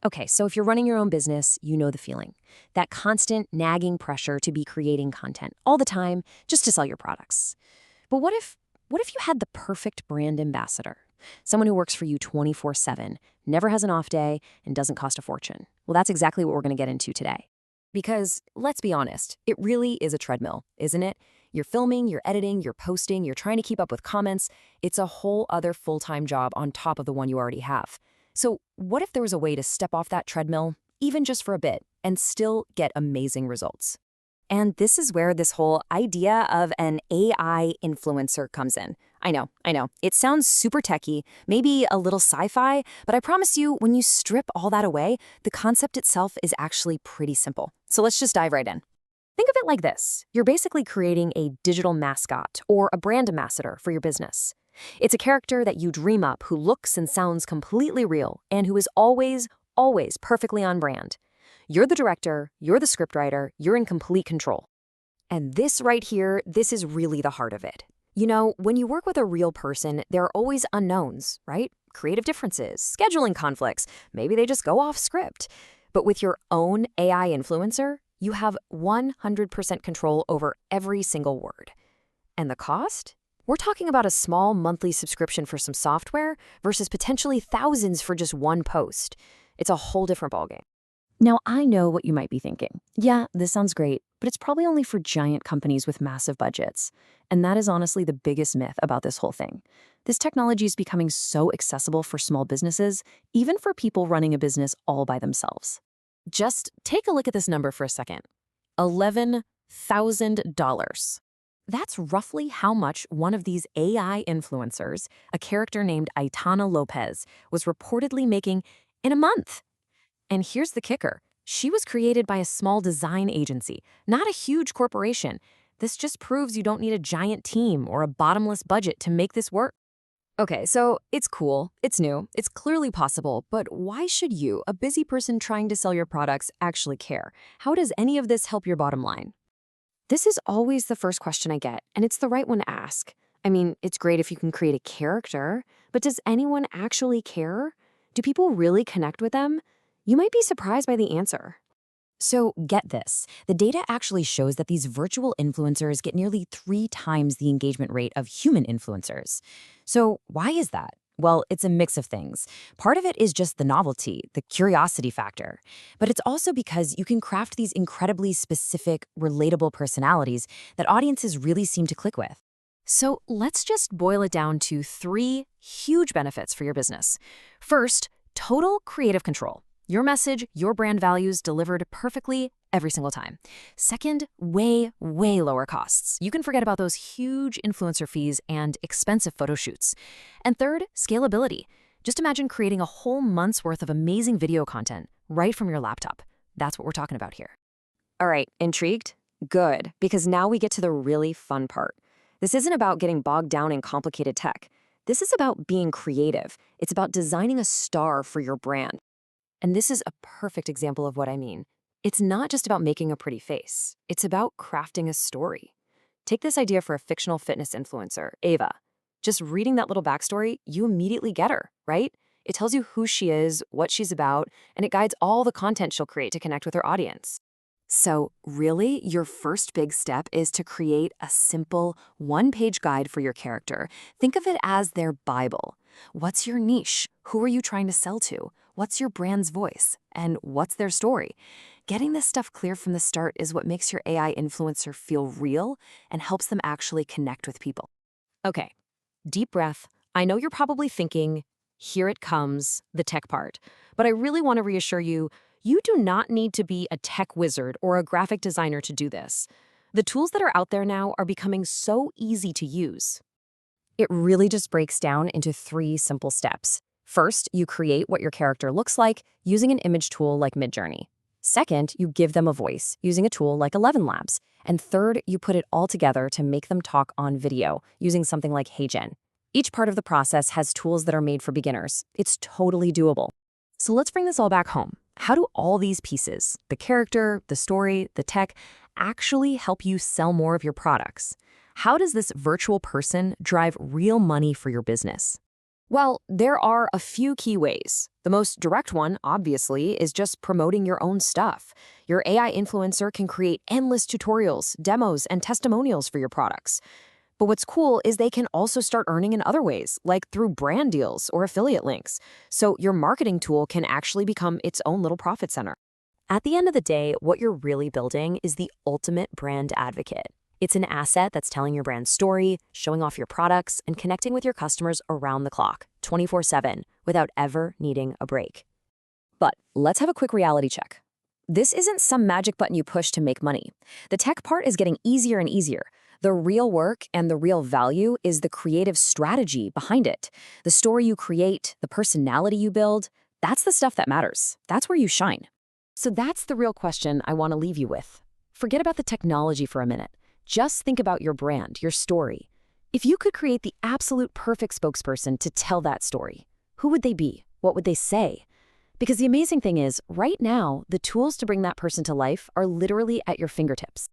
Okay, so if you're running your own business, you know the feeling. That constant nagging pressure to be creating content all the time just to sell your products. But what if you had the perfect brand ambassador? Someone who works for you 24/7, never has an off day, and doesn't cost a fortune. Well, that's exactly what we're going to get into today. Because let's be honest, it really is a treadmill, isn't it? You're filming, you're editing, you're posting, you're trying to keep up with comments. It's a whole other full-time job on top of the one you already have. So, what if there was a way to step off that treadmill, even just for a bit, and still get amazing results? And this is where this whole idea of an AI influencer comes in. I know. It sounds super techy, maybe a little sci-fi, but I promise you, when you strip all that away, the concept itself is actually pretty simple. So let's just dive right in. Think of it like this. You're basically creating a digital mascot or a brand ambassador for your business. It's a character that you dream up who looks and sounds completely real and who is always perfectly on brand. You're the director, you're the scriptwriter, you're in complete control. And this right here, this is really the heart of it. You know, when you work with a real person, there are always unknowns, right? Creative differences, scheduling conflicts, maybe they just go off script. But with your own AI influencer, you have 100% control over every single word. And the cost? We're talking about a small monthly subscription for some software versus potentially thousands for just one post. It's a whole different ballgame. Now, I know what you might be thinking. Yeah, this sounds great, but it's probably only for giant companies with massive budgets. And that is honestly the biggest myth about this whole thing. This technology is becoming so accessible for small businesses, even for people running a business all by themselves. Just take a look at this number for a second. $11,000. That's roughly how much one of these AI influencers, a character named Aitana Lopez, was reportedly making in a month. And here's the kicker. She was created by a small design agency, not a huge corporation. This just proves you don't need a giant team or a bottomless budget to make this work. Okay, so it's cool, it's new, it's clearly possible, but why should you, a busy person trying to sell your products, actually care? How does any of this help your bottom line? This is always the first question I get, and it's the right one to ask. I mean, it's great if you can create a character, but does anyone actually care? Do people really connect with them? You might be surprised by the answer. So get this, the data actually shows that these virtual influencers get nearly 3 times the engagement rate of human influencers. So why is that? Well, it's a mix of things. Part of it is just the novelty, the curiosity factor. But it's also because you can craft these incredibly specific, relatable personalities that audiences really seem to click with. So let's just boil it down to 3 huge benefits for your business. First, total creative control. Your message, your brand values delivered perfectly every single time. Second, way lower costs. You can forget about those huge influencer fees and expensive photo shoots. And third, scalability. Just imagine creating a whole month's worth of amazing video content right from your laptop. That's what we're talking about here. All right, intrigued? Good, because now we get to the really fun part. This isn't about getting bogged down in complicated tech. This is about being creative. It's about designing a star for your brand. And this is a perfect example of what I mean. It's not just about making a pretty face. It's about crafting a story. Take this idea for a fictional fitness influencer, Ava. Just reading that little backstory, you immediately get her, right? It tells you who she is, what she's about, and it guides all the content she'll create to connect with her audience. So really, your first big step is to create a simple one-page guide for your character. Think of it as their Bible. What's your niche? Who are you trying to sell to? What's your brand's voice? And what's their story? Getting this stuff clear from the start is what makes your AI influencer feel real and helps them actually connect with people. Okay, deep breath. I know you're probably thinking, here it comes, the tech part. But I really want to reassure you, you do not need to be a tech wizard or a graphic designer to do this. The tools that are out there now are becoming so easy to use. It really just breaks down into 3 simple steps. First, you create what your character looks like using an image tool like Midjourney. Second, you give them a voice using a tool like 11 Labs. And third, you put it all together to make them talk on video using something like HeyGen. Each part of the process has tools that are made for beginners. It's totally doable. So let's bring this all back home. How do all these pieces, the character, the story, the tech, actually help you sell more of your products? How does this virtual person drive real money for your business? Well, there are a few key ways. The most direct one, obviously, is just promoting your own stuff. Your AI influencer can create endless tutorials, demos, and testimonials for your products. But what's cool is they can also start earning in other ways, like through brand deals or affiliate links. So your marketing tool can actually become its own little profit center. At the end of the day, what you're really building is the ultimate brand advocate. It's an asset that's telling your brand story, showing off your products, and connecting with your customers around the clock, 24/7, without ever needing a break. But let's have a quick reality check. This isn't some magic button you push to make money. The tech part is getting easier and easier. The real work and the real value is the creative strategy behind it. The story you create, the personality you build, that's the stuff that matters. That's where you shine. So that's the real question I want to leave you with. Forget about the technology for a minute. Just think about your brand, your story. If you could create the absolute perfect spokesperson to tell that story, who would they be? What would they say? Because the amazing thing is, right now, the tools to bring that person to life are literally at your fingertips.